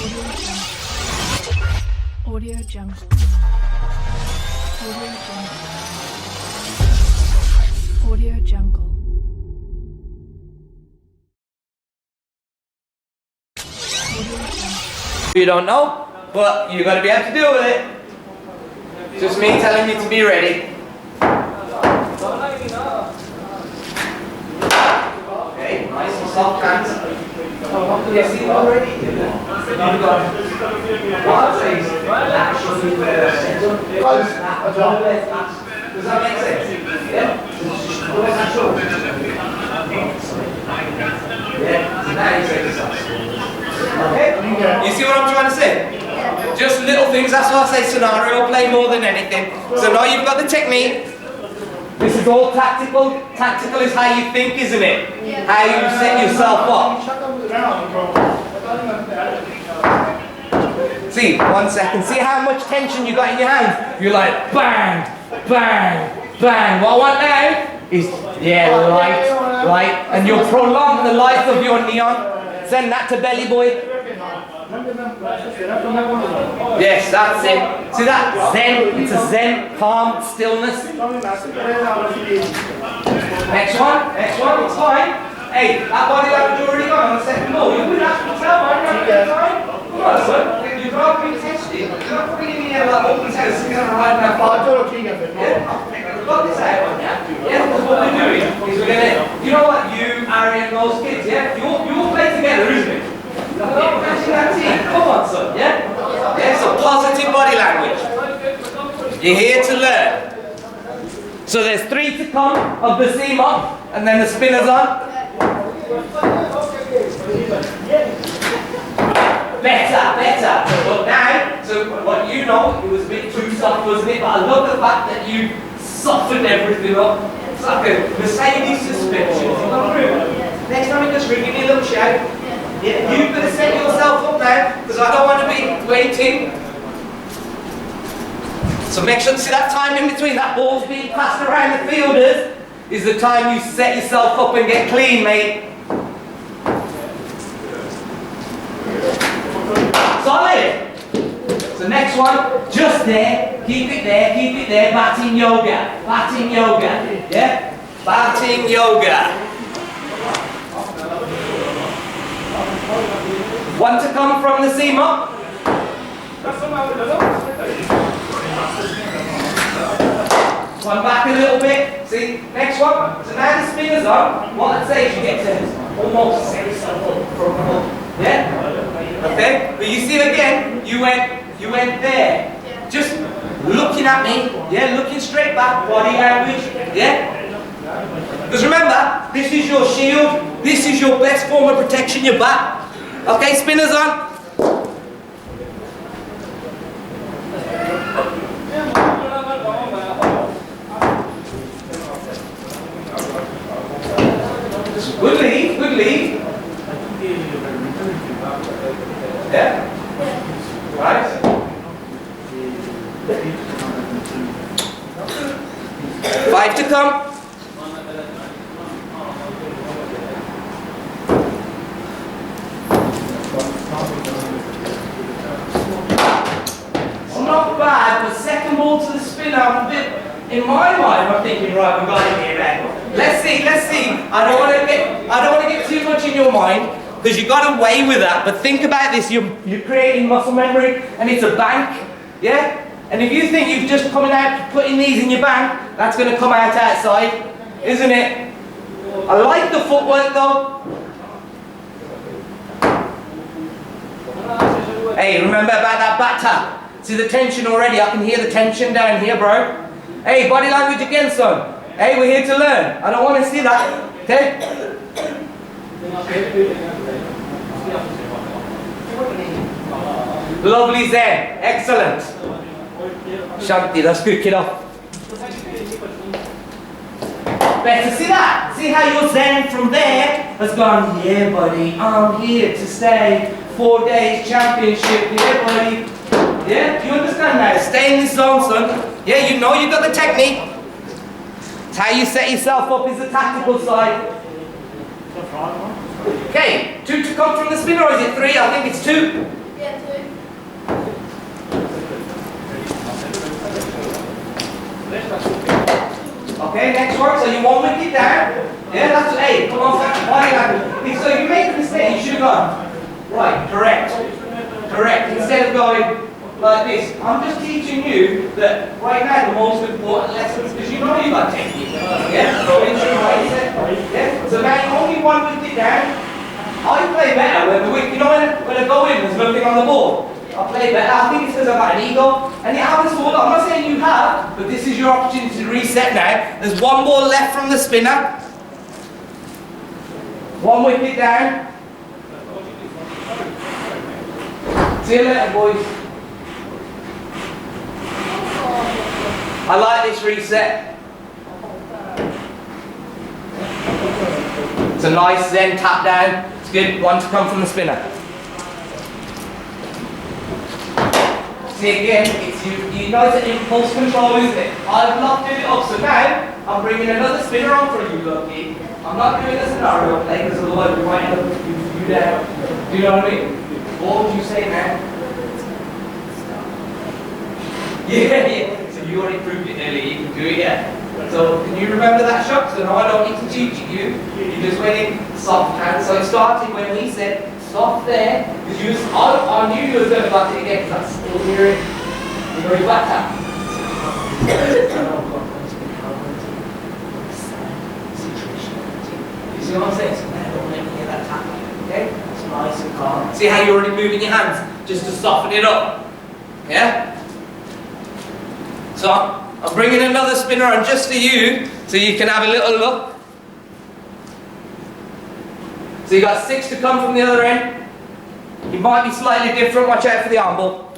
Audio Jungle. Audio Jungle. Audio Jungle. You don't know, but you got to be able to deal with it. Just me telling you to be ready. Okay, nice and soft hands. Yes, you already did it. What I'd say is actually does that make sense? Yeah? Yeah, now you say this. Okay? You see what I'm trying to say? Just little things, that's why I say scenario play more than anything. So now you've got the technique. This is all tactical. Tactical is how you think, isn't it? How you set yourself up. See, 1 second. See how much tension you got in your hands? You're like, bang, bang, bang. What I want now is, yeah, light. And you'll prolong the life of your neon. Send that to Belly Boy. Yes, that's it. See that? Zen. It's a zen, calm, stillness. Next one. It's fine. Hey, that body language already gone on the second ball. You wouldn't have to tell, man. Come on, son. You've got to be tested. You're not putting in here like open tennis sitting on the right now. We've got this out on you. Yeah, because what we're doing is we're going to, you know what, you, Arian, those kids, yeah? You all play together, isn't it? Come on, son, yeah? Yeah, so positive body language. You're here to learn. So there's 3 to come of the seam up, and then the spinners on. Better. But now, so what you know, it was a bit too soft, wasn't it? But I love the fact that you softened everything up. It's like a Mercedes suspension. Next time you just ring me a little shout. Yeah, you've got to set yourself up now, because I don't want to be waiting. So make sure to see that time in between, that ball's being passed around the fielders, is the time you set yourself up and get clean, mate. Solid. So next one, just there, keep it there, batting yoga. Yeah? Batting yoga. 1 to come from the seam up. One back a little bit. See, next one. So now the spinner's on. What I'd say is you get to almost set yourself up from the hook. Yeah? Okay? But you see again, you went there. Just looking at me. Yeah, looking straight back. Body language. Yeah? Because remember, this is your shield. This is your best form of protection, your back. Okay, spinners on. Good lead. Yeah? Right? 5 to come. It's not bad, but second ball to the spinner, I'm a bit, in my mind, I'm thinking, right, we've got it here, man. Let's see. I don't want to get too much in your mind, because you got away with that. But think about this: you're creating muscle memory, and it's a bank, yeah. And if you think you've just coming out putting these in your bank, that's going to come out outside, isn't it? I like the footwork though. Hey, remember about that back tap? See the tension already? I can hear the tension down here, bro. Hey, body language again, son. Hey, we're here to learn. I don't want to see that. Okay? Lovely Zen. Excellent. Shanti, that's good, kiddo. Better see that. See how your Zen from there has gone, yeah, buddy, I'm here to stay. 4 days championship, yeah, buddy. Yeah, do you understand that? Stay in this zone, son. Yeah, you know you got the technique. It's how you set yourself up is the tactical side. Okay, 2 to come from the spinner, or is it 3? I think it's 2. Yeah, Okay, next work. So you one wicket down. Yeah, that's hey, come on, body language. So you make a mistake, you should have gone. Right, correct. Correct. Instead of going like this. I'm just teaching you that right now the most important lessons, because you know you've got technique. Yeah? Go into the right set. Yeah? So now you only one wicket down. I play better when the wicket, you know when I go in, there's nothing on the board. I play better. I think it's because I've got an ego. And it happens for all. I'm not saying you have, but this is your opportunity to reset now. There's one ball left from the spinner. One wicket down. See you later, boys. I like this reset. It's a nice zen tap down. It's good. One to come from the spinner. See again, it's you know it's an impulse control, isn't it? I've locked it up, so now I'm bringing another spinner on for you, Lucky. I'm not doing a scenario play because otherwise we might end up you down. Do you know what I mean? What would you say now? Yeah. So you already proved it earlier, you can do it, yeah. So can you remember that shot? So now I don't need to teach you. You just went in soft hand. So it started when we said soft there, because I knew you were going to bat it again because that's still hearing your back tap. You see what I'm saying? So now don't make me hear that tap. Okay? It's nice and calm. See how you're already moving your hands just to soften it up. Yeah? So I'm bringing another spinner on just for you so you can have a little look. So you got 6 to come from the other end. It might be slightly different, watch out for the arm ball.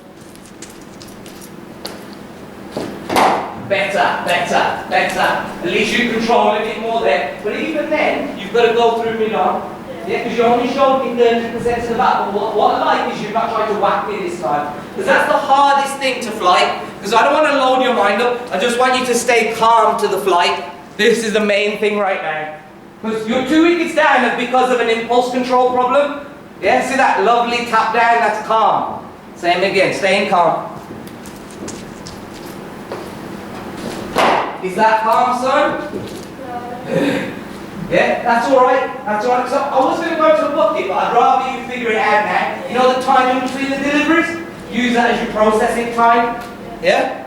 Better, better, better. At least you control a bit more there. But even then, you've got to go through mid-arm. Yeah, because you only showed me 30% of the bat. But what I like is you've not tried to whack me this time. Because that's the hardest thing to flight. Because I don't want to load your mind up. I just want you to stay calm to the flight. This is the main thing right now. Because your 2 wickets down is because of an impulse control problem. Yeah, see that lovely tap down, that's calm. Same again, staying calm. Is that calm, son? Yeah, that's alright. That's alright. So I was going to go to a bucket, but I'd rather you figure it out now. You know the time in between the deliveries? Use that as your processing time. Yeah?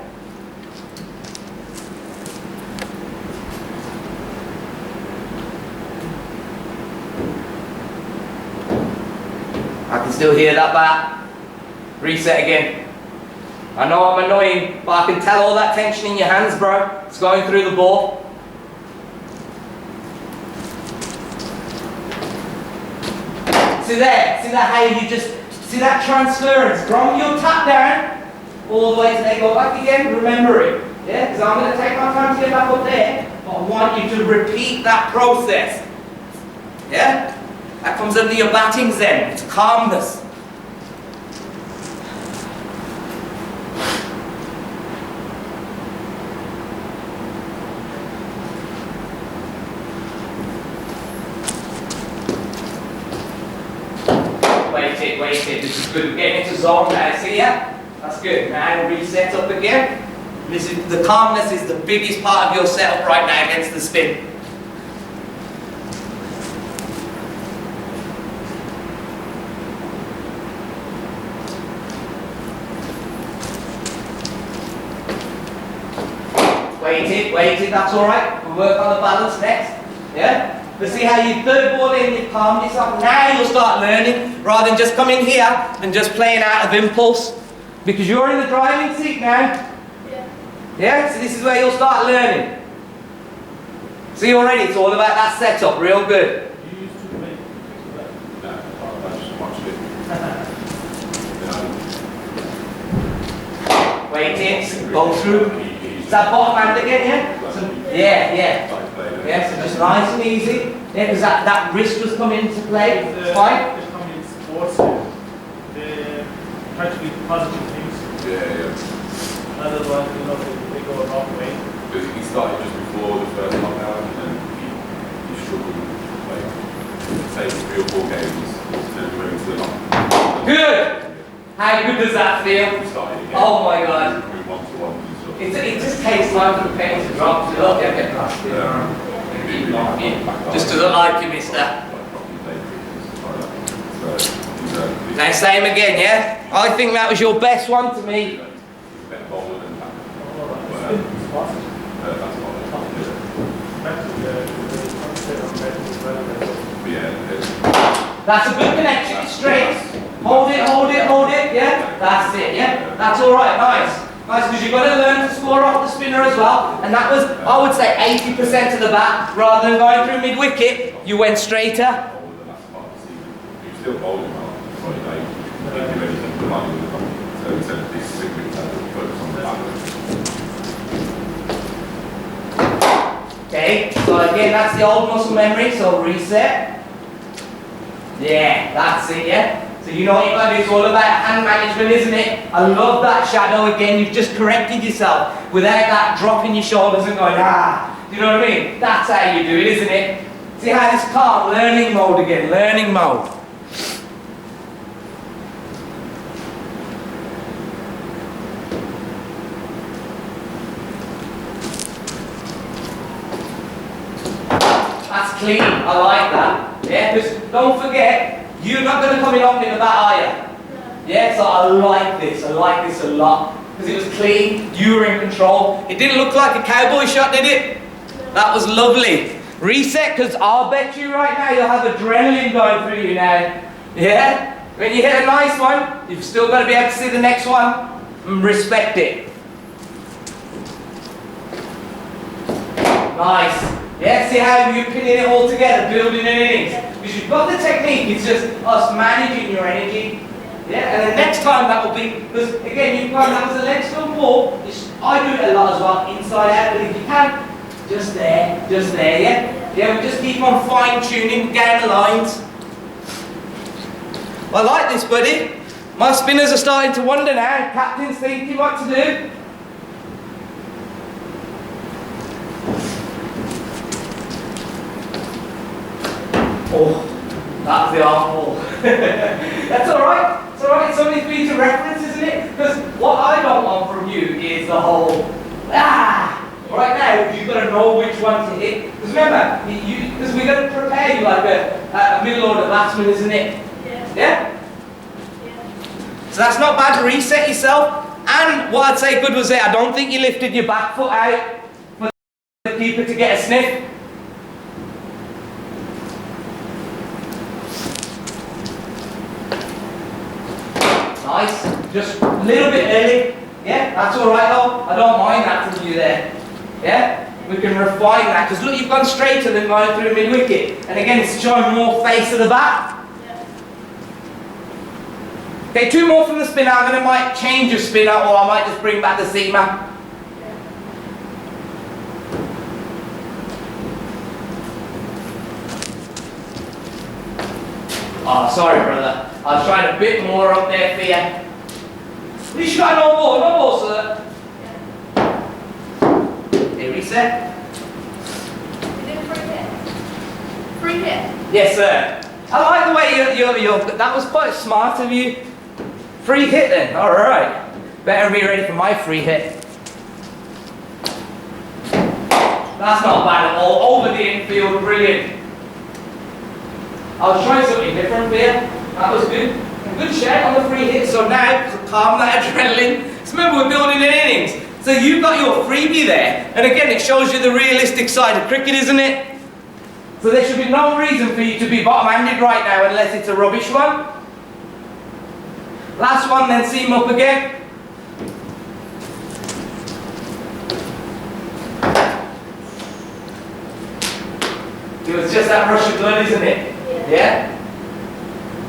I can still hear that bat. Reset again. I know I'm annoying, but I can tell all that tension in your hands, bro. It's going through the ball. See there? See that how you just, see that transference from your tap down all the way to they go back again? Remember it. Yeah? Because I'm going to take my time to get back up there, but I want you to repeat that process. Yeah? That comes under your batting zen. It's calmness. Wait it. This is good. We're getting into zone now. See ya? That's good. Now reset up again. This is the calmness is the biggest part of your setup right now against the spin. Wait it, that's alright. We'll work on the balance next. Yeah? But see how you third ball in, you've calmed yourself. Now you'll start learning rather than just coming here and just playing out of impulse. Because you're in the driving seat now. Yeah? So this is where you'll start learning. See already, it's all about that setup, real good. You used to play that? No, I just watched it. Wait, go through. Is that bottom hand again, yeah? So, yeah. Yeah, so just nice and easy. Yeah, because that wrist was coming into play. It's fine. It's coming in sports. They try to do positive things. Yeah. Otherwise, they go a wrong way. Because he started just before the first lockdown and then he struggled like say 3 or 4 games to move to the lockdown. Good! How good does that feel? Started again. Oh my god. Move 1-to-1 and stuff. it just takes time for the penny to drop. So look, get past it. Just doesn't like you, mister. Now say him again, yeah? I think that was your best one to me. That's a good connection, it's straight. Hold it, hold it, hold it, yeah? That's it, yeah? That's alright, nice. Nice, because you've got to learn to score off the spinner as well. And that was, I would say, 80% of the bat. Rather than going through mid-wicket, you went straighter. You're still bowling well, but you don't do anything for money with the company. So we said this is a good focus on the back. Okay, so again, that's the old muscle memory, so reset. Yeah, that's it, yeah? So you know what you've got to do, it's all about hand management, isn't it? I love that shadow again, you've just corrected yourself without that dropping your shoulders and going, ah. Do you know what I mean? That's how you do it, isn't it? See how this calm, learning mode again, learning mode. That's clean, I like that. Yeah, because don't forget, you're not going to come in up in the bat, are you? Yeah, so I like this a lot. Because it was clean, you were in control. It didn't look like a cowboy shot, did it? That was lovely. Reset, because I'll bet you right now you'll have adrenaline going through you now. Yeah? When you hit a nice one, you've still got to be able to see the next one and respect it. Nice. Yeah, see how you're pinning it all together, building an innings. Because you've got the technique, it's just us managing your energy. Yeah, and the next time that will be, because again, you can that was a leg spill ball. I do it a lot as well, inside out, but if you can, just there, yeah? Yeah, we just keep on fine tuning down the lines. I like this, buddy. My spinners are starting to wonder now. Captain's thinking what to do. Oh, that's the arm ball. That's alright. It's alright. It's something for you to reference, isn't it? Because what I don't want from you is the whole, right now, you've got to know which one to hit. Because remember, because we're going to prepare you like a middle order batsman, isn't it? Yeah? So that's not bad. Reset yourself. And what I'd say good was I don't think you lifted your back foot out for the keeper to get a sniff. Nice, just a little bit early. Yeah, that's alright though. I don't mind that from you there. Yeah? We can refine that, because look, you've gone straighter than going through mid-wicket. And again, it's showing more face of the bat. Okay, two more from the spinner. I'm going to might change your spinner, or I might just bring back the seamer. Oh, sorry, brother. I was trying a bit more up there for you. At least you got no ball, sir. Here, reset. Is it free hit? Free hit? Yes, sir. I like the way you're that was quite smart of you. Free hit then, alright. Better be ready for my free hit. That's not bad at all. Over the infield, brilliant. I was trying something different for you. That was good. A good shot on the free hit. So now, to calm that adrenaline. So remember, we're building an innings. So you've got your freebie there. And again, it shows you the realistic side of cricket, isn't it? So there should be no reason for you to be bottom-handed right now unless it's a rubbish one. Last one, then seam up again. It was just that rush of blood, isn't it? Yeah?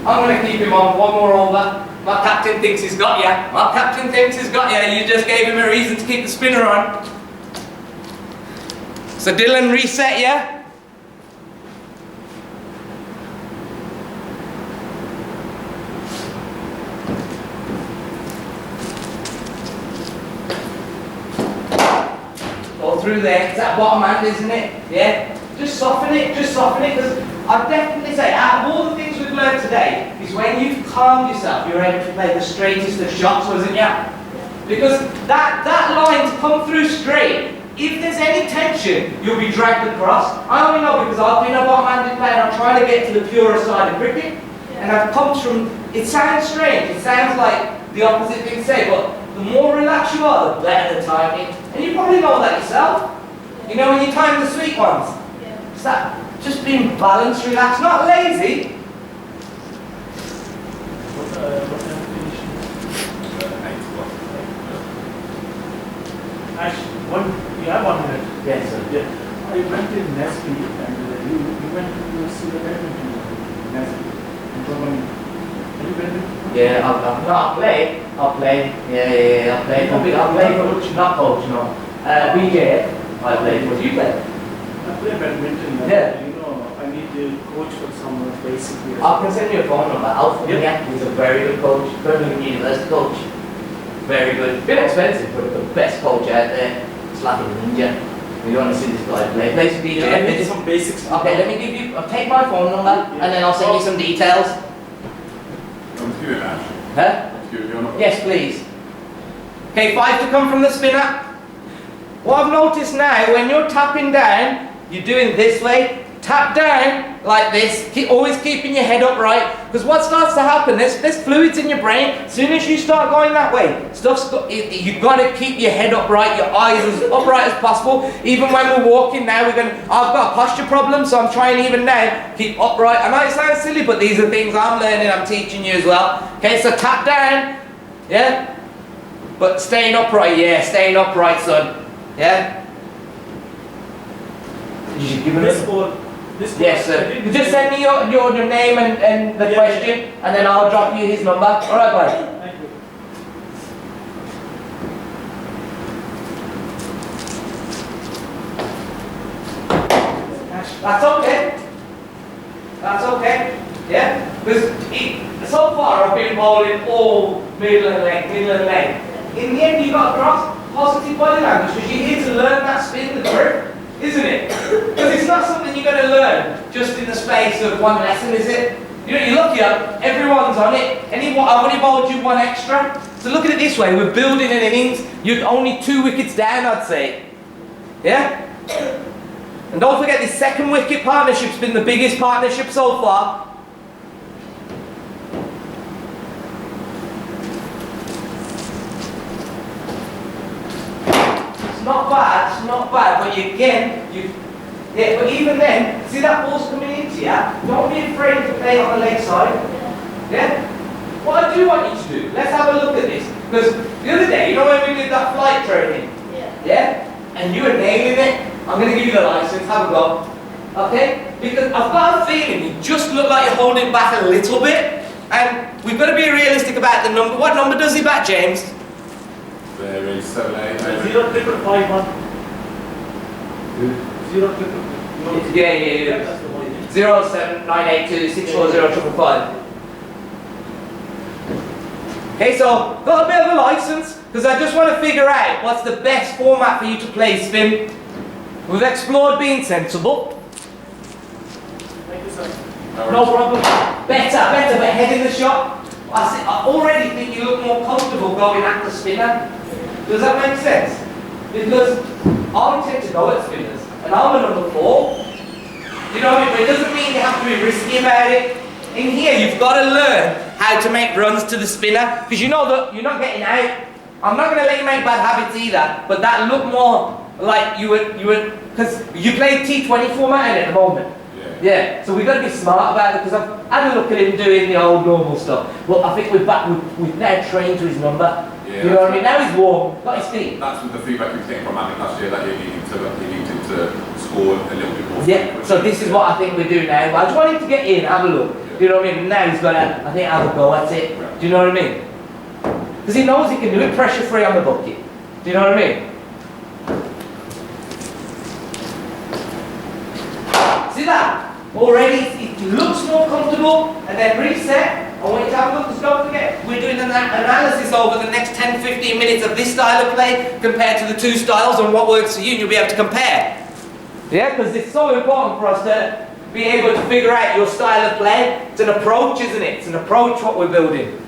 I'm going to keep him on one more over. My captain thinks he's got you. My captain thinks he's got you. You just gave him a reason to keep the spinner on. So Dylan, reset, yeah? Go through there. It's that bottom hand, isn't it? Yeah? Just soften it, because I'd definitely say, out of all the things we've learned today, is when you've calmed yourself, you're able to play the straightest of shots, wasn't you? Because that line to come through straight, if there's any tension, you'll be dragged across. I only know because I've been a bottom-handed player and I'm trying to get to the purer side of cricket. And that comes from, it sounds strange, it sounds like the opposite thing to say, but the more relaxed you are, the better the timing. And you probably know that yourself. You know when you time the sweet ones? It's that just being balanced, relaxed, not lazy. What time finish? 8 o'clock. Ash, you have 1 minute. Yes, sir. Yeah. I went in Nesby and you went to see the badminton Nesby. Have you been to? Yeah, I'll play. I'll play. Yeah, I'll play. I'll play coach, not coach, no. BJ, I play. What do you play? I play badminton. Yeah. You know, I need to coach for some basic. I can send you a phone number. Alf he's a very good coach. Birmingham University coach. Very good. Bit expensive, but the best coach out there. It's like a ninja. You don't want to see this guy play. Plays for BJ. I need some basics. Okay, let me give you. I'll take my phone number and then I'll send you some details. I'm doing it, Ash. Huh? Yes, please. Okay, 5 to come from the spinner. What I've noticed now, when you're tapping down, you're doing this way. Tap down like this. Always keeping your head upright. Because what starts to happen, there's fluids in your brain. As soon as you start going that way, you've got to keep your head upright, your eyes as upright as possible. Even when we're walking now, I've got a posture problem, so I'm trying even now keep upright. I know it sounds silly, but these are things I'm learning, I'm teaching you as well. Okay, so tap down, yeah? But staying upright, yeah, staying upright, son. Yeah? You should give it This a... ball. Yes, sir. Just send me your name and the question, and then I'll drop you his number. All right, bye. Thank you. That's okay. That's okay. Yeah? Because so far I've been bowling all middle and leg. In the end, you've got to cross positive body language because you're here to learn that spin, the grip, isn't it? Because it's not something you're going to learn just in the space of one lesson, is it? You know, you look here, everyone's on it. I've only bowled you 1 extra. So look at it this way, we're building an innings, you're only 2 wickets down, I'd say. Yeah? And don't forget, this second wicket partnership's been the biggest partnership so far. It's not bad, but but even then, see that ball's coming into you, don't be afraid to play on the leg side. Yeah? What I do want you to do, let's have a look at this. Because the other day, you know when we did that flight training? Yeah? And you were nailing it. I'm going to give you the license, have a go. Okay? Because I've got a feeling you just look like you're holding back a little bit. And we've got to be realistic about the number. What number does he bat, James? There is 7, 8, 0 triple 5 1. 0 triple. Yeah. 07982 640 555. Okay, so got a bit of a license because I just want to figure out what's the best format for you to play spin. We've explored being sensible. Thank you, sir. No problem. Better, but head in the shot. I already think you look more comfortable going at the spinner. Does that make sense? Because I tend to go at spinners, and I'm a number 4. You know what I mean? But it doesn't mean you have to be risky about it. In here, you've got to learn how to make runs to the spinner, because you know that you're not getting out. I'm not going to let you make bad habits either, but that look more like you would, because you play T20 format at the moment. Yeah, so we've got to be smart about it, because I've had a look at him doing the old normal stuff. Well, I think we've now trained to his number. Yeah, you know what I mean? Now he's warm, got his feet. That's with the feedback you're getting from Andy last year, that you needed to score a little bit more. Yeah, so this is what I think we do now. I just want him to get in, have a look. Do you know what I mean? Now he's got to, I think, have a go at it. Do you know what I mean? Because he knows he can do it pressure free on the bucket. Do you know what I mean? See that? Already it looks more comfortable, and then reset. I want you to have a look, because don't forget, we're doing an analysis over the next 10-15 minutes of this style of play compared to the 2 styles and what works for you, and you'll be able to compare. Yeah, because it's so important for us to be able to figure out your style of play. It's an approach, isn't it? It's an approach what we're building.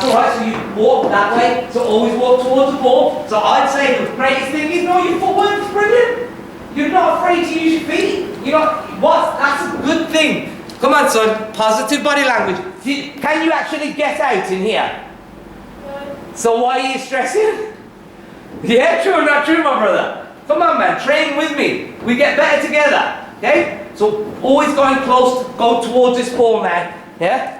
alright, so you walk that way, so always walk towards the ball. So I'd say the greatest thing is, no, your footwork is brilliant. You're not afraid to use your feet. You're not, what? That's a good thing. Come on, son, positive body language. Can you actually get out in here? No. So why are you stressing? Yeah, true or not true, my brother? Come on, man, train with me. We get better together, okay? So always going close, go towards this ball now, yeah?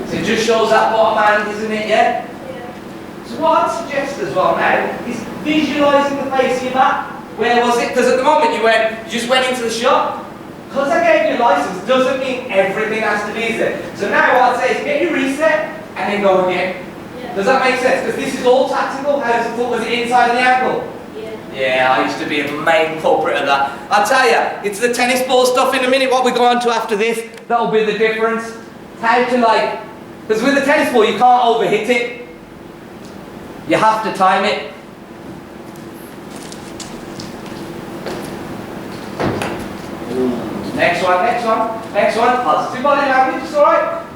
So it just shows that bottom hand, isn't it, yeah? Yeah. So what I'd suggest as well now is visualising the face of your bat. Where was it? Because at the moment you just went into the shot. Because I gave you a license doesn't mean everything has to be there. So now what I'd say is get your reset and then go again. Yeah. Does that make sense? Because this is all tactical. How's the foot? Was it inside of the ankle? Yeah. Yeah, I used to be a main culprit of that. I'll tell you, it's the tennis ball stuff in a minute, what we go on to after this, that'll be the difference. How to because with the tennis ball you can't overhit it. You have to time it. Next one. Positive body language, it's alright.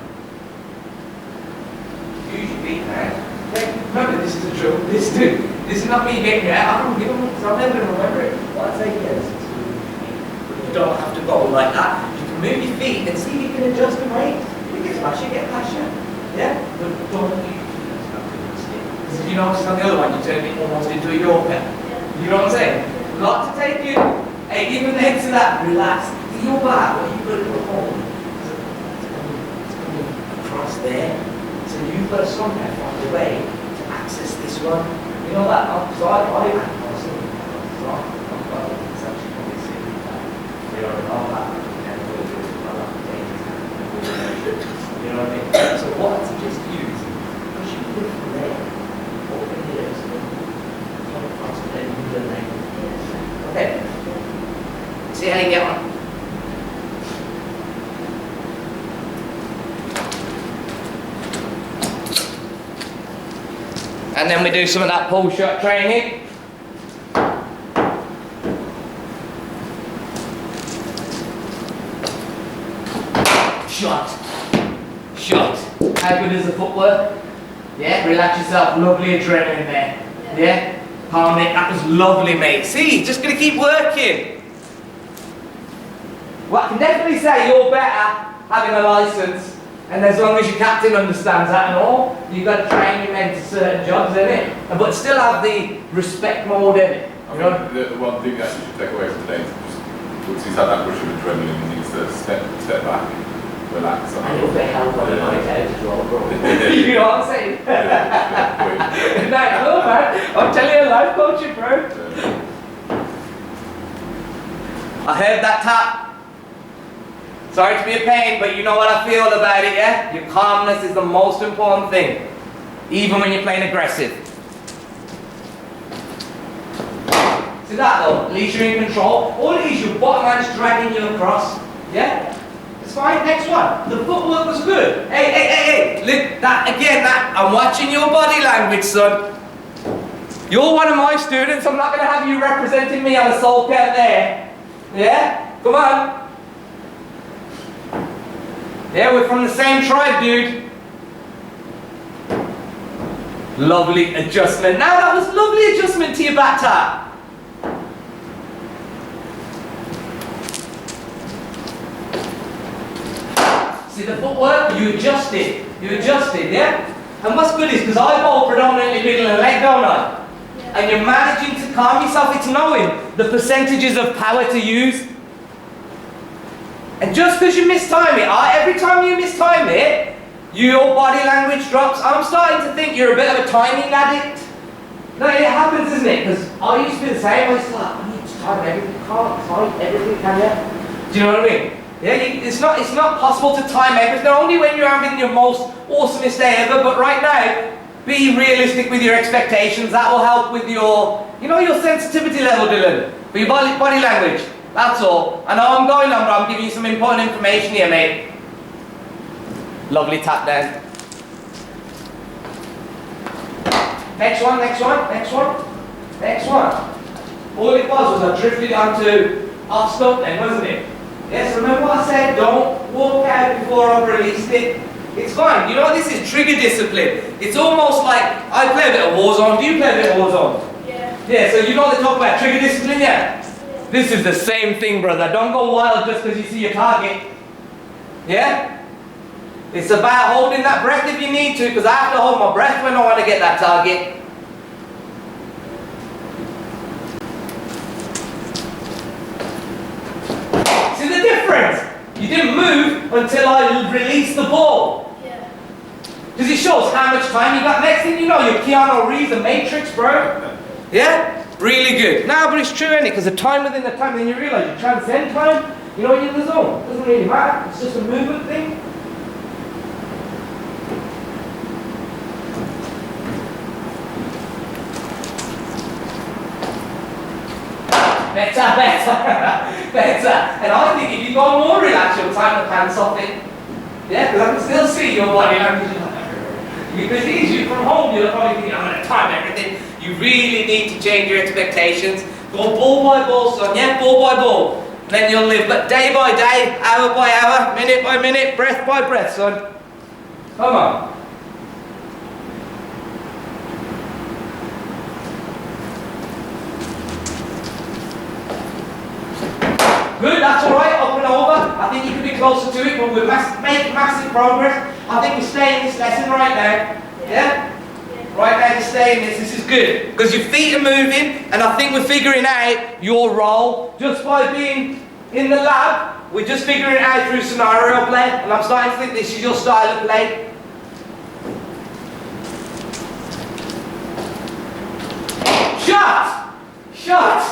Use your feet, man. Remember, this is the drill. This is not me getting you out. I'm never going to remember it. What I say yes, you don't have to go like that. You can move your feet and see if you can adjust the weight. You get smash, you get passion. Yeah? But don't because if you notice on the other one, you turn it almost into a Yorker. You know what I'm saying? Not to take you. Hey, even next to that, relax. Your back, what you've got to hold, it's coming across there. So you've got to somehow find a way to access this one. You know that? Because I it's actually probably sitting back. You know that. You know what I mean? So what I suggest you use, push your foot from there, open here, so come across and then move the leg. Okay. See how you get on. And then we do some of that pull shot training. Shot. How good is the footwork? Yeah, relax yourself. Lovely adrenaline there. Yeah? Calm it. That was lovely, mate. See, just gonna keep working. Well, I can definitely say you're better having a license. And as long as your captain understands that and all, you've got to train your men to certain jobs, innit? But still have the respect mode in it. You know? The one thing that you should take away from today is just, once he's had that rush of adrenaline, he needs to step back, relax. And a little bit of help on the night out as well, bro. You know what I'm saying? No, man. I'm telling you, life coaching, bro. I heard that tap. Sorry to be a pain, but you know what I feel about it, yeah? Your calmness is the most important thing, even when you're playing aggressive. See that though? At least you're in control. All it is, your bottom hand's dragging you across, yeah? It's fine. Next one. The footwork was good. Hey. Look, that again, I'm watching your body language, son. You're one of my students. I'm not going to have you representing me on a soul count there. Yeah? Come on. Yeah, we're from the same tribe, dude. Lovely adjustment. Now that was lovely adjustment to your back tap. See the footwork? You adjusted, yeah? And what's good is, because I bowl predominantly middle and leg, don't I? Yeah. And you're managing to calm yourself, it's knowing the percentages of power to use. And just because you mistime it, every time you mistime it, your body language drops. I'm starting to think you're a bit of a timing addict. No, it happens, isn't it? Because I used to be the same. I used to like, I need to time everything. You can't time everything, can you? Do you know what I mean? Yeah, it's not possible to time everything. Only when you're having your most awesomest day ever. But right now, be realistic with your expectations. That will help with your, your sensitivity level, Dylan, for your body language. That's all. I know I'm going on, but I'm giving you some important information here, mate. Lovely tap down. Next one. All it was I drifted onto off stump then, wasn't it? Yes, remember what I said? Don't walk out before I've released it. It's fine. You know, this is trigger discipline. It's almost like I play a bit of Warzone. Do you play a bit of Warzone? Yeah. Yeah, so you know they talk about trigger discipline, yeah? This is the same thing, brother. Don't go wild just because you see your target. Yeah? It's about holding that breath if you need to, because I have to hold my breath when I want to get that target. See the difference? You didn't move until I released the ball. Yeah. Because it shows how much time you got. Next thing you know, you're Keanu Reeves, the Matrix, bro. Yeah? Really good. Nah, but it's true, ain't it? Because the time within the time, then you realise you transcend time. You know, you're in the zone. It doesn't really matter. It's just a movement thing. Better. Better. And I think if you go more relaxed, you'll time the pants off it. Yeah, because I can still see your body language. Because it is you from home, you'll probably think, I'm going to time everything. You really need to change your expectations. Go ball by ball, son, yeah? Ball by ball. Then you'll live, but day by day, hour by hour, minute by minute, breath by breath, son. Come on. Good, that's alright, up and over. I think you can be closer to it, but we're making massive progress. I think we stay in this lesson right now. Yeah? Right now, you stay in this. This is good. Because your feet are moving, and I think we're figuring out your role just by being in the lab. We're just figuring it out through scenario play, and I'm starting to think this is your style of play. Shot! Shot!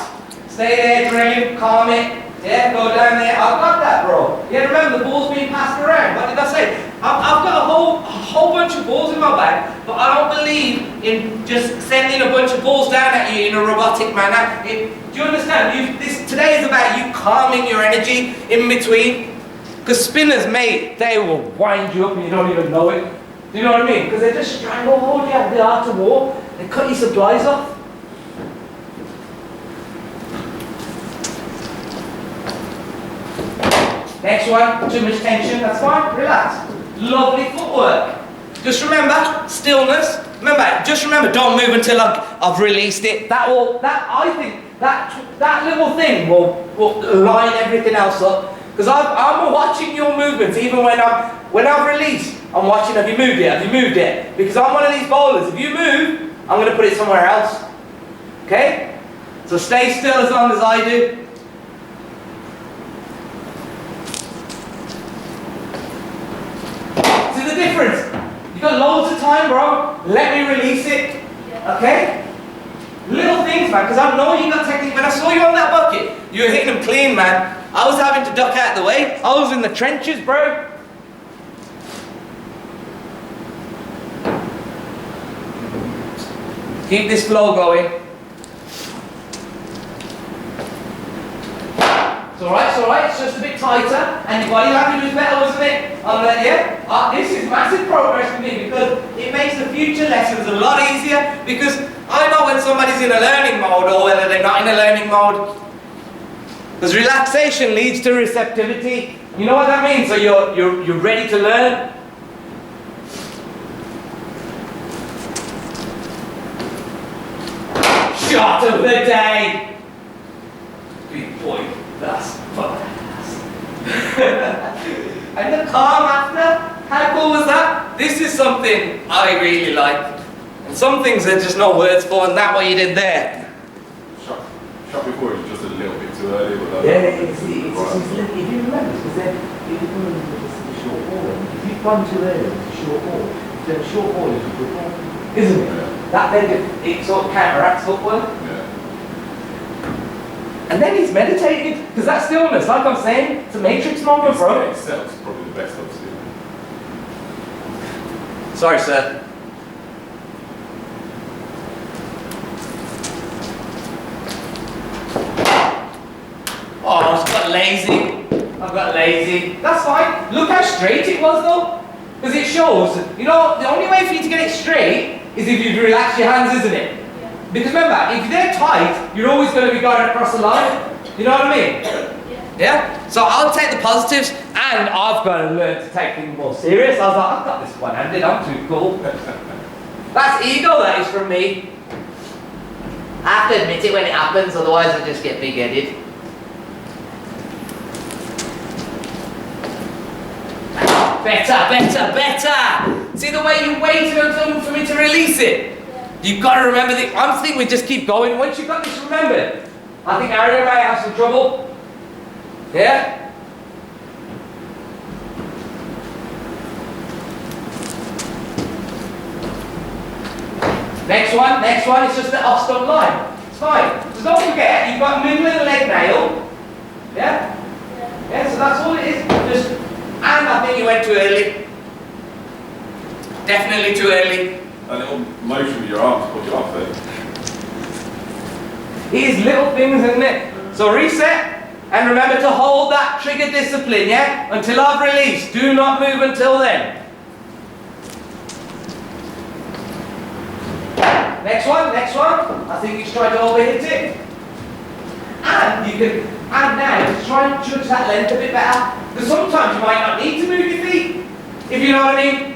Stay there, brilliant, calm it. Yeah, go down there. I've got that, bro. Yeah, remember, the ball's being passed around. What did I say? I've got a whole bunch of balls in my bag, but I don't believe in just sending a bunch of balls down at you in a robotic manner. Do you understand? Today is about you calming your energy in between. Because spinners, mate, they will wind you up and you don't even know it. Do you know what I mean? Because they just stranglehold you at the art of war. They cut your supplies off. Next one, too much tension, that's fine, relax. Lovely footwork. Just remember, stillness. Just remember, don't move until I've released it. I think that little thing will line everything else up. Because I'm watching your movements, even when I've released, I'm watching, have you moved it, have you moved it? Because I'm one of these bowlers, if you move, I'm going to put it somewhere else. Okay? So stay still as long as I do. The difference. You've got loads of time, bro. Let me release it. Okay? Little things, man, because I know you got technique. When I saw you on that bucket, you were hitting them clean, man. I was having to duck out of the way. I was in the trenches, bro. Keep this flow going. It's alright, it's just a bit tighter, and your body language is better, wasn't it? This is massive progress for me because it makes the future lessons a lot easier because I know when somebody's in a learning mode or whether they're not in a learning mode. Because relaxation leads to receptivity. You know what that means? So you're ready to learn. Shot of the day! Big boy. That's fast. And the calm after, how cool was that? This is something I really like. And some things there's just no words for, and that's what you did there. Shot before is just a little bit too early. But yeah, if you remember, because then if you come in with a short ball, if you run too early with a short ball, then short ball is a good ball, isn't it? Yeah. That then it sort of counteracts footwork. And then he's meditating, because that stillness, like I'm saying, it's a matrix moment, bro. Itself is probably the best I've seen. Sorry, sir. Oh, I've got lazy. That's fine. Look how straight it was, though. Because it shows, you know, the only way for you to get it straight is if you relax your hands, isn't it? Because remember, if they're tight, you're always going to be going across the line. You know what I mean? Yeah? So I'll take the positives, and I've got to learn to take things more serious. I was like, I've got this one-handed, I'm too cool. That's ego, that is from me. I have to admit it when it happens, otherwise I just get big-headed. Better! See the way you waited until for me to release it? You've got to remember the, I'm thinking we just keep going. Once you've got this remembered, I think Ariel may have some trouble. Yeah? Next one is just the off stump line. It's fine. Just don't forget, you've got middle of the leg nail. Yeah? Yeah, so that's all it is. Just, and I think you went too early. Definitely too early. A little motion with your arms, put your arms there. It is little things, isn't it? So reset, and remember to hold that trigger discipline, yeah? Until I've released. Do not move until then. Next one. I think you try to overhit it. And you can, and now just try and judge that length a bit better. Because sometimes you might not need to move your feet, if you know what I mean.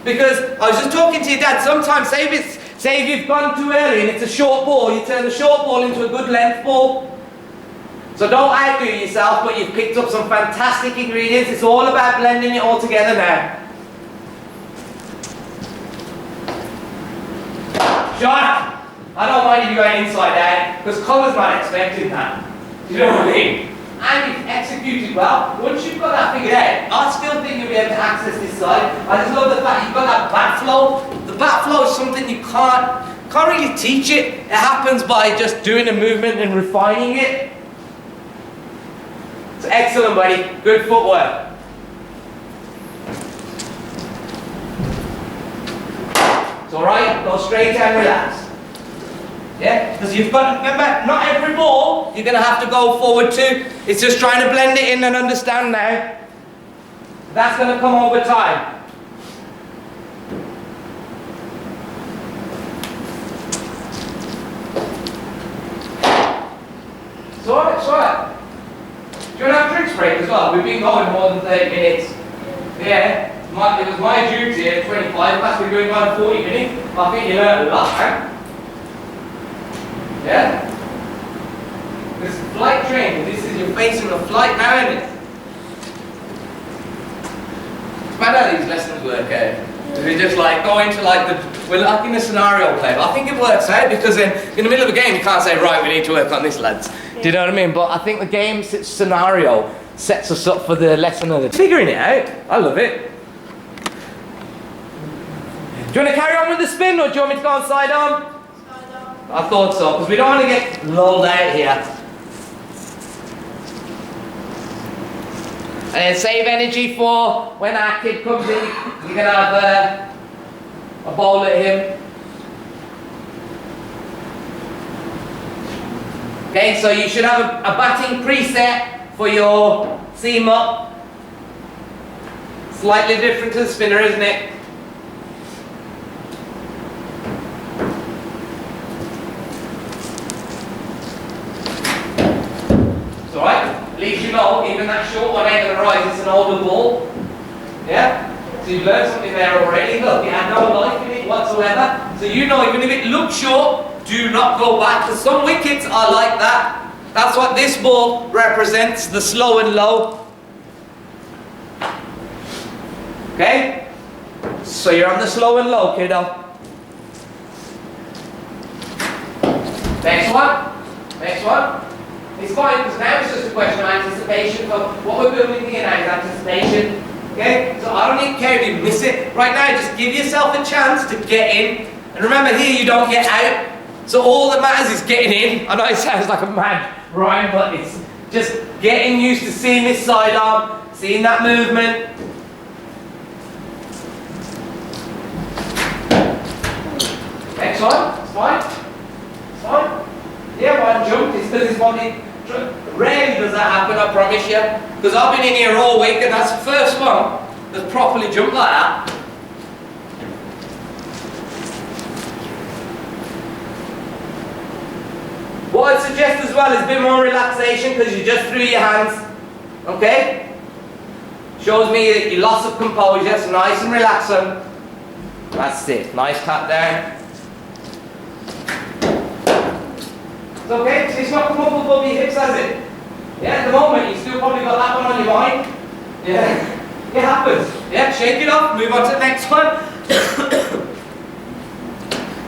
Because I was just talking to your dad, sometimes say if you've gone too early and it's a short ball, you turn the short ball into a good length ball. So don't outdo yourself, but you've picked up some fantastic ingredients. It's all about blending it all together now. Shot! I don't mind if you go inside out, because Colin's not expecting that. You know what I mean? And you've executed well. Once you've got that figured out, I still think you'll be able to access this side. I just love the fact you've got that back flow. The back flow is something you can't really teach it. It happens by just doing the movement and refining it. It's excellent, buddy. Good footwork. It's alright, go straight and relax. Yeah? Because you've got to remember, not every ball you're going to have to go forward to. It's just trying to blend it in and understand now. That's going to come over time. It's alright. Do you want to have a drinks break as well? We've been going more than 30 minutes. Yeah. It was my duty at 25 past, we're going on 40 minutes. I think you learned a lot, huh? Yeah? This is flight training. This is you're facing a flight now, isn't it? It's bad how these lessons work out. We just like go into like we're like in a scenario play, but I think it works out because then in the middle of a game you can't say, right, we need to work on this, lads. Yeah. Do you know what I mean? But I think the game scenario sets us up for the lesson of the figuring it out. I love it. Do you want to carry on with the spin, or do you want me to go on side arm? Side arm. I thought so, because we don't want to get lulled out here. And then save energy for when our kid comes in, you're going to have a bowl at him. Okay, so you should have a batting preset for your seam up. Slightly different to the spinner, isn't it? At least you know, even that short one ain't going to rise, it's an older ball. Yeah? So you've learned something there already. Look, you had no life in it whatsoever. So you know, even if it looks short, do not go back. Because some wickets are like that. That's what this ball represents, the slow and low. Okay? So you're on the slow and low, kiddo. Next one. It's fine, because now it's just a question of anticipation. For what we're building here now is anticipation. Okay? So I don't even care if you miss it. Right now, just give yourself a chance to get in. And remember, here you don't get out. So all that matters is getting in. I know it sounds like a mad rhyme, but it's just getting used to seeing this sidearm, seeing that movement. Next one. It's fine. It's fine. Yeah, one jumped. It's because his body. Rarely does that happen, I promise you. Because I've been in here all week and that's the first one that's properly jumped like that. What I'd suggest as well is a bit more relaxation because you just threw your hands. Okay? Shows me that you loss of composure, so nice and relaxing. That's it. Nice tap down. It's okay, so it's not come up above your hips, has it? Yeah, at the moment you still probably got that one on your mind. Yeah. It happens. Yeah, shake it off, move on to the next one.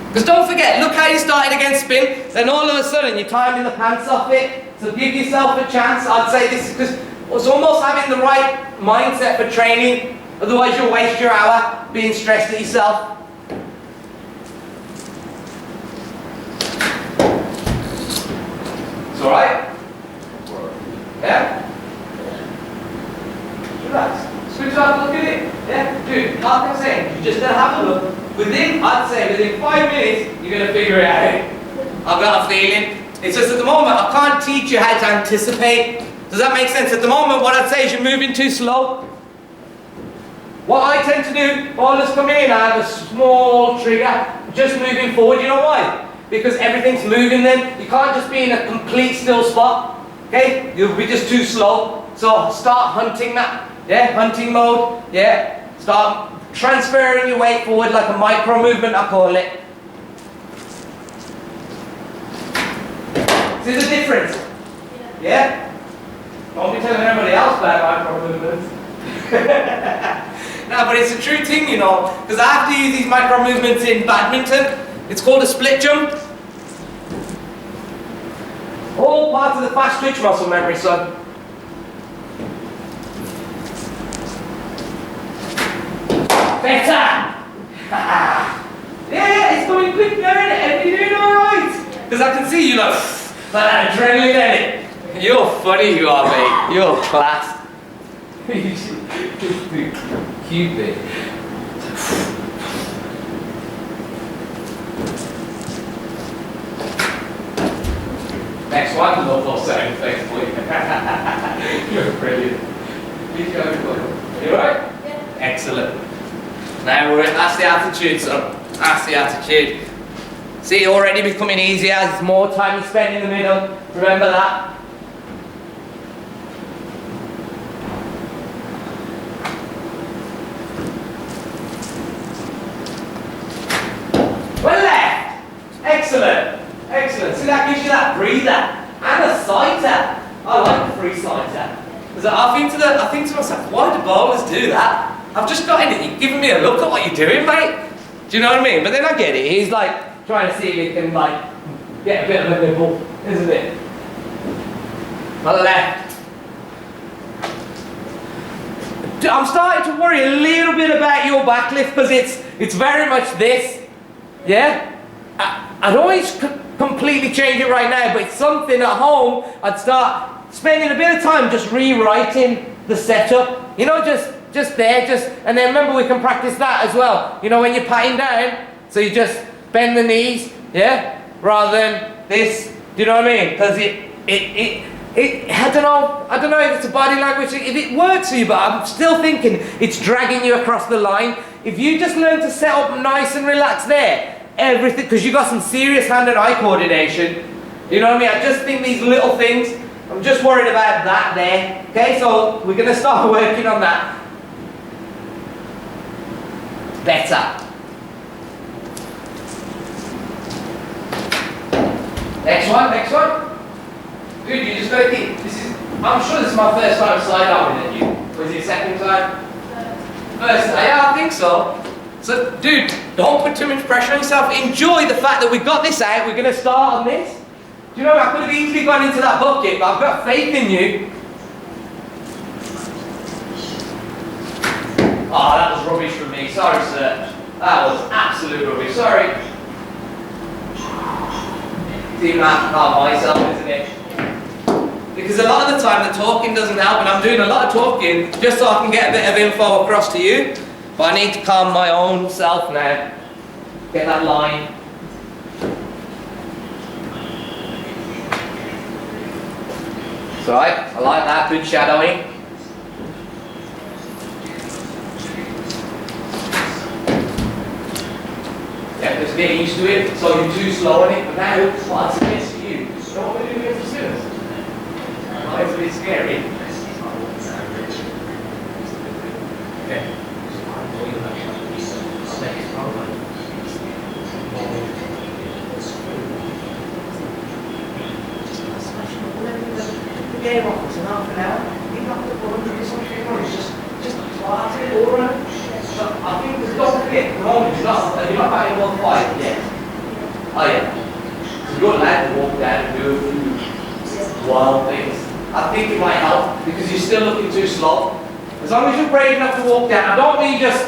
Because don't forget, look how you started against spin, then all of a sudden you're timing the pants off it. So give yourself a chance. I'd say this is because it's almost having the right mindset for training. Otherwise you'll waste your hour being stressed at yourself. It's alright? Yeah? Relax. Switch off, look at it. Yeah? Dude, like I'm saying, you just gotta have a look. I'd say within 5 minutes, you're gonna figure it out. I've got a feeling. It's just at the moment, I can't teach you how to anticipate. Does that make sense? At the moment, what I'd say is you're moving too slow. What I tend to do, bowlers come in, I have a small trigger, just moving forward. You know why? Because everything's moving then. You can't just be in a complete still spot. Okay? You'll be just too slow. So start hunting that. Yeah? Hunting mode. Yeah? Start transferring your weight forward like a micro movement, I call it. See the difference? Yeah? Don't be telling everybody else about micro movements. No, but it's a true thing, you know, because I have to use these micro movements in badminton. It's called a split jump. All part of the fast twitch muscle memory, son. Better! Yeah, it's coming quick now, isn't it? And you're doing alright. Because I can see you like that adrenaline in it. You're funny, you are, mate. You're class. Cupid. Next one, no more sound effects for you. You're brilliant. You alright? Yeah. Excellent. Now that's the attitude, son. That's the attitude. See, already becoming easier as there's more time you spend in the middle. Remember that. Well left. Excellent. Excellent. See, that gives you that breather and a sighter. I like the free sighter. Because I think to myself, why do bowlers do that? I've just got in it. You're giving me a look at what you're doing, mate. Do you know what I mean? But then I get it. He's like trying to see if he can like get a bit of a nibble, isn't it? My left. I'm starting to worry a little bit about your back lift because it's very much this. Yeah? I'd always completely change it right now, but it's something at home I'd start spending a bit of time just rewriting the setup. You know, just there, and then remember we can practice that as well. You know, when you're patting down, so you just bend the knees, yeah, rather than this. Do you know what I mean? Because I don't know if it's a body language, if it works for you, but I'm still thinking it's dragging you across the line. If you just learn to set up nice and relaxed there, everything, because you got some serious hand and eye coordination. You know what I mean? I just think these little things, I'm just worried about that there. Okay, so we're going to start working on that. Better. Next one. Good, you just got to keep, I'm sure this is my first time slide out with you. Was it second time? First, yeah, I think so. So, dude, don't put too much pressure on yourself. Enjoy the fact that we got this out. We're going to start on this. Do you know, I could have easily gone into that bucket, but I've got faith in you. Oh, that was rubbish from me. Sorry, sir. That was absolute rubbish. Sorry. It's even I have to calm myself, isn't it? Because a lot of the time the talking doesn't help, and I'm doing a lot of talking just so I can get a bit of info across to you. But I need to calm my own self now. Get that line. It's alright. I like that. Good shadowing. Yeah, just get used to it. So you're too slow on it. But now, what I suggest to you, don't want to do it as soon. It's a bit scary. game offers in half an hour. You're not going to 100 or something, or it's just party all around. So I think there's not a bit at the moment, you're not batting 1-5 yet. Oh yeah. So you're allowed to walk down and do a few wild things. I think it might help because you're still looking too slow. As long as you're brave enough to walk down, I don't mean just,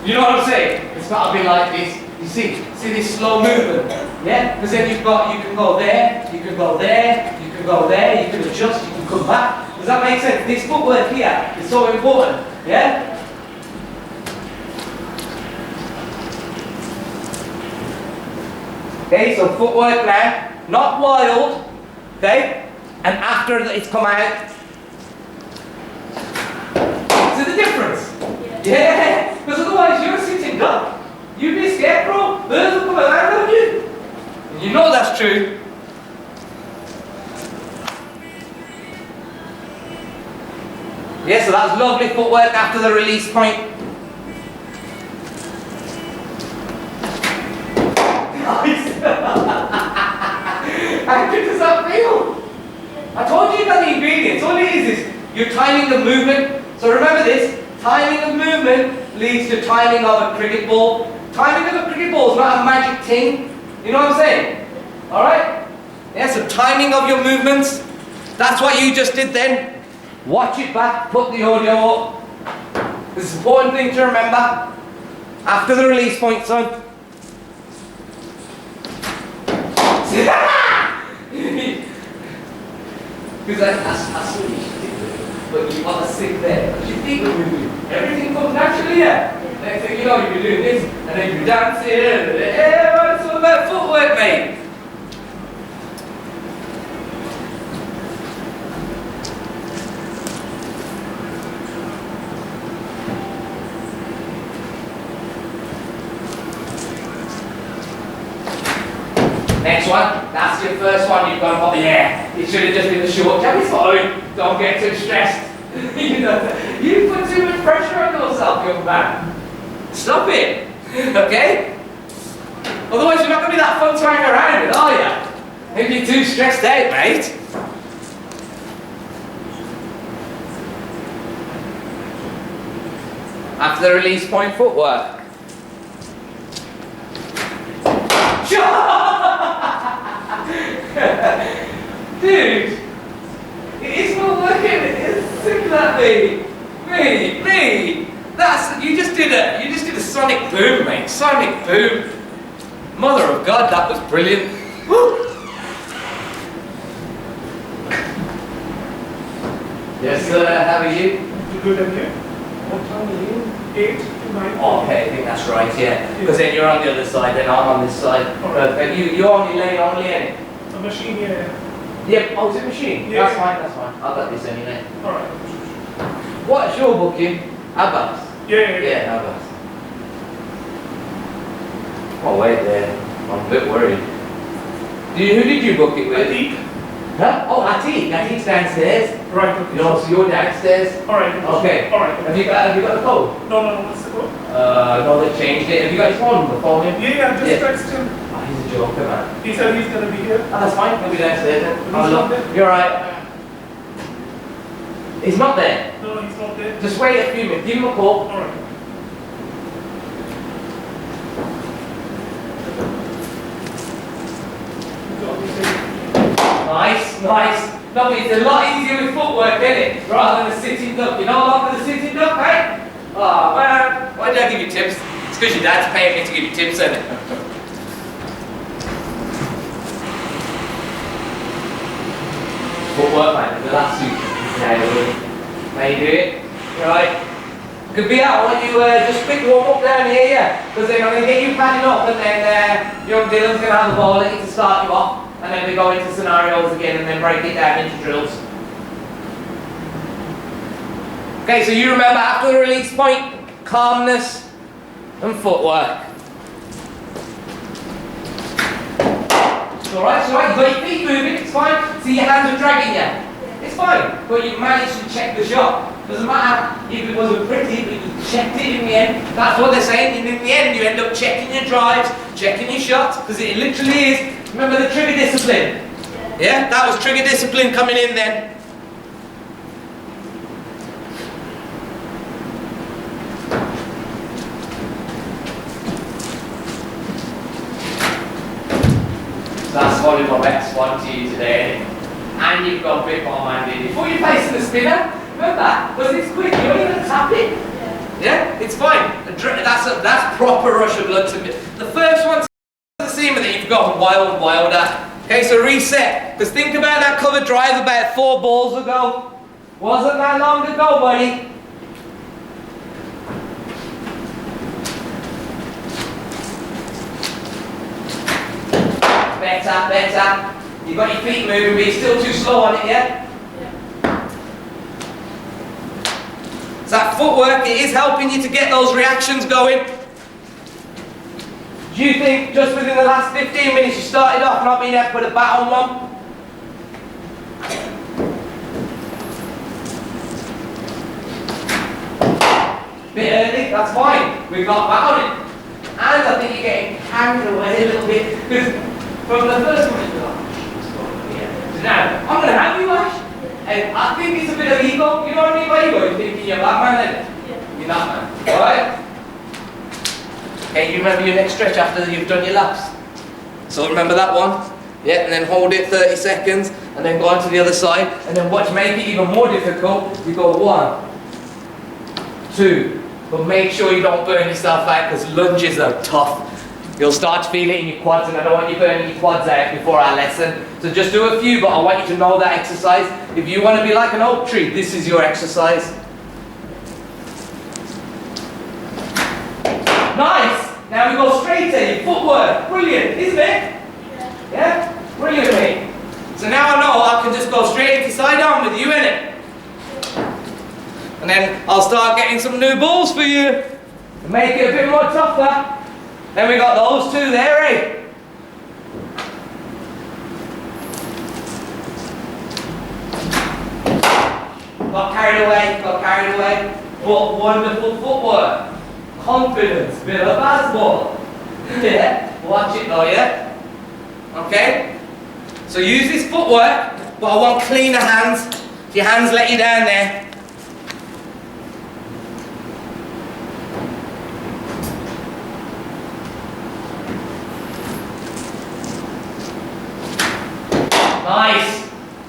you know what I'm saying? It's got to be like this. You see this slow movement, yeah? Because then you can go there, you can go there, you can go there, you can adjust, you can come back. Does that make sense? This footwork here is so important, yeah? Okay, so footwork now, not wild, okay? And after it's come out, see the difference? Yeah, because otherwise you're sitting duck. You'd be scared, bro. Birds will come around on you. And you know that's true. Yeah, so that's lovely footwork after the release point. Nice. How good does that feel? I told you about the ingredients. All it is you're timing the movement. So remember this, timing of movement leads to timing of a cricket ball. Timing of a cricket ball is not a magic thing. You know what I'm saying? Alright? Yeah, so timing of your movements. That's what you just did then. Watch it back, put the audio up. This is an important thing to remember. After the release point, son. Because I saw you stick, but you want to sit there. But you think everything comes naturally here. Next thing you know, you'll be doing this, and then you're dancing, and it's all about footwork, mate. Next one, that's your first one you've got to put. Yeah, it should have just been the short jab. It's fine. Don't get too stressed. You put too much pressure on yourself, young man. Stop it. Okay? Otherwise, you're not going to be that fun to hang around with, are you? If you're too stressed out, mate. After the release point footwork. Dude, it's not working. It's sick at me. Me. That's you just did a sonic boom, mate. Sonic boom. Mother of God, that was brilliant. Woo. Yes, sir. How are you? Good, and you? What time are you? 8 to 9. Oh, okay, I think that's right. Yeah, because then you're on the other side, then I'm on this side. Perfect. You're on your lane only, ain't it? A machine here. Yeah, oh, is it machine? Yeah. That's fine. I've got this anyway. Alright. What's your booking? Abbas? Yeah. Yeah, Abbas. Oh, wait there. I'm a bit worried. Who did you book it with? Atik. Huh? Oh, Atik. Atik's downstairs. Right, okay. So you're downstairs. Alright. Okay. Alright. Have you got the code? No, what's the code? No, they changed it. Have you got his phone number? Phone him? Yeah, I just texted him. Oh, he's a joker, man. He said he's gonna be here. Oh, that's fine. He'll be downstairs then. He's Have a not look. there? You're right. He's not there. No, he's not there. Just wait a few minutes. Give him a call. Alright. Nice. No, but it's a lot easier with footwork, isn't it? Rather than a sitting duck. You know what I'm the sitting duck, mate? Oh, man. Why did I give you tips? It's because your dad's paying me to give you tips, isn't it? Footwork, mate. The last two. How you do it? Right. Could be out when you just quick warm up down here, yeah? Because then I'm going to get you padded up and then young Dylan's going to have the ball in to start you off. And then we go into scenarios again and then break it down into drills. Okay, so you remember after the release point, calmness and footwork. Alright, you've got your feet moving, it's fine. See, your hands are dragging you. It's fine, but you've managed to check the shot. Doesn't matter if it wasn't pretty, but you checked it in the end. That's what they're saying, and in the end you end up checking your drives, checking your shots, because it literally is. Remember the trigger discipline? Yeah, that was trigger discipline coming in then. So that's probably my best one to you today. And you've got a bit more minded. Before you're facing the spinner, remember, was this quick? You only got to tap it. Yeah, it's fine. That's proper rush of blood to me. The first one's the seam that you've gone wild at. Okay, so reset. Because think about that cover drive about 4 balls ago. Wasn't that long ago, buddy. Better. You've got your feet moving, but you're still too slow on it, yeah? So that footwork, it is helping you to get those reactions going. Do you think just within the last 15 minutes you started off not being able to put a bat on one? Bit early, that's fine. We've got bat on it. And I think you're getting carried away a little bit. Because from the first one, you're like, so now, I'm going to have you, Ash. And I think it's a bit of ego. You know what I mean by ego? You're thinking you're Batman then? Yeah. You're not, man. Alright? Okay, you remember your next stretch after you've done your laps. So remember that one? Yeah, and then hold it 30 seconds, and then go on to the other side, and then watch, make it even more difficult. You go 1, 2, but make sure you don't burn yourself out, because lunges are tough. You'll start to feel it in your quads, and I don't want you burning your quads out before our lesson. So just do a few, but I want you to know that exercise. If you want to be like an oak tree, this is your exercise. Nice! Now we go straight to your footwork. Brilliant, isn't it? Yeah? Brilliant, mate. So now I know I can just go straight into side arm with you, innit? And then I'll start getting some new balls for you. And make it a bit more tougher. Then we got those two there, eh? Got carried away. But wonderful footwork. Confidence, bit of a baseball. Yeah, watch it though, yeah? Okay? So use this footwork, but I want cleaner hands. Your hands let you down there.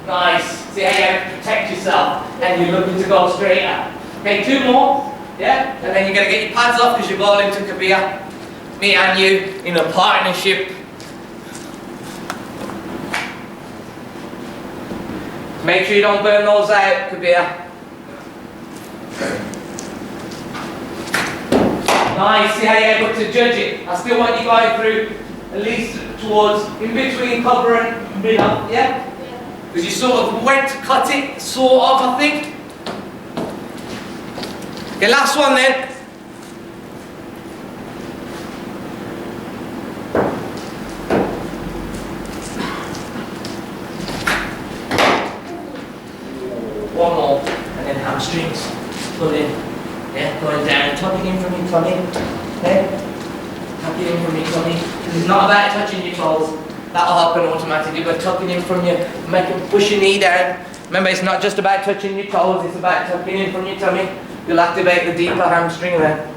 Nice. See how you have to protect yourself and you're looking to go straighter. Okay, 2 more. Yeah? And then you're going to get your pads off because you're bowling to Kabir. Me and you in a partnership. Make sure you don't burn those out, Kabir. Nice. See how you're able to judge it. I still want you going through at least towards in between cover and middle. Yeah? Because you sort of went to cut it, sort of, I think. Okay, last one then. One more, and then hamstrings. Pull in. Yeah, going down, tucking in from your tummy. Okay? Tucking in from your tummy. Because it's not about touching your toes. That'll happen automatically, but tucking in from your, push your knee down. Remember, it's not just about touching your toes, it's about tucking in from your tummy. You'll activate the deeper hamstring then.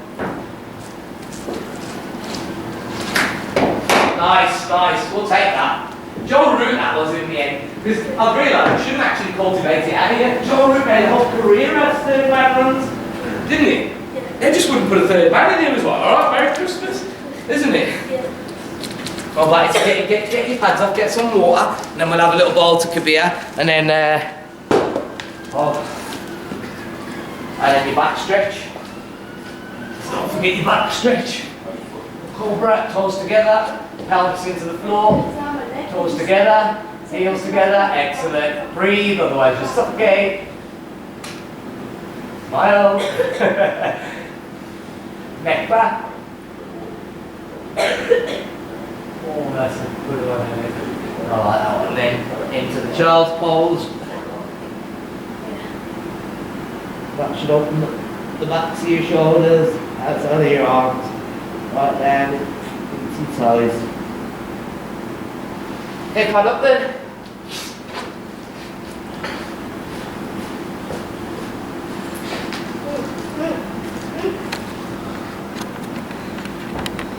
Nice. We'll take that. Joe Root that was in the end. Because I've realised I shouldn't actually cultivate it out here. Joe Root made a whole career out of third man runs. Didn't he? Yeah. They just wouldn't put a third man in here. It was like, alright, Merry Christmas. Isn't it? Yeah. Well, but it's get your pads off, get some water, and then we'll have a little bowl to Kabir, and then and then your back stretch. Don't forget your back stretch. Cobra, toes together, pelvis into the floor, toes together, heels together, excellent. Breathe, otherwise you'll suffocate. Smile. Neck back. Oh, that's a good one. I like that one. Then into the child's pose. That should open the backs of your shoulders, outside of your arms, right down into your toes. Head pad up then.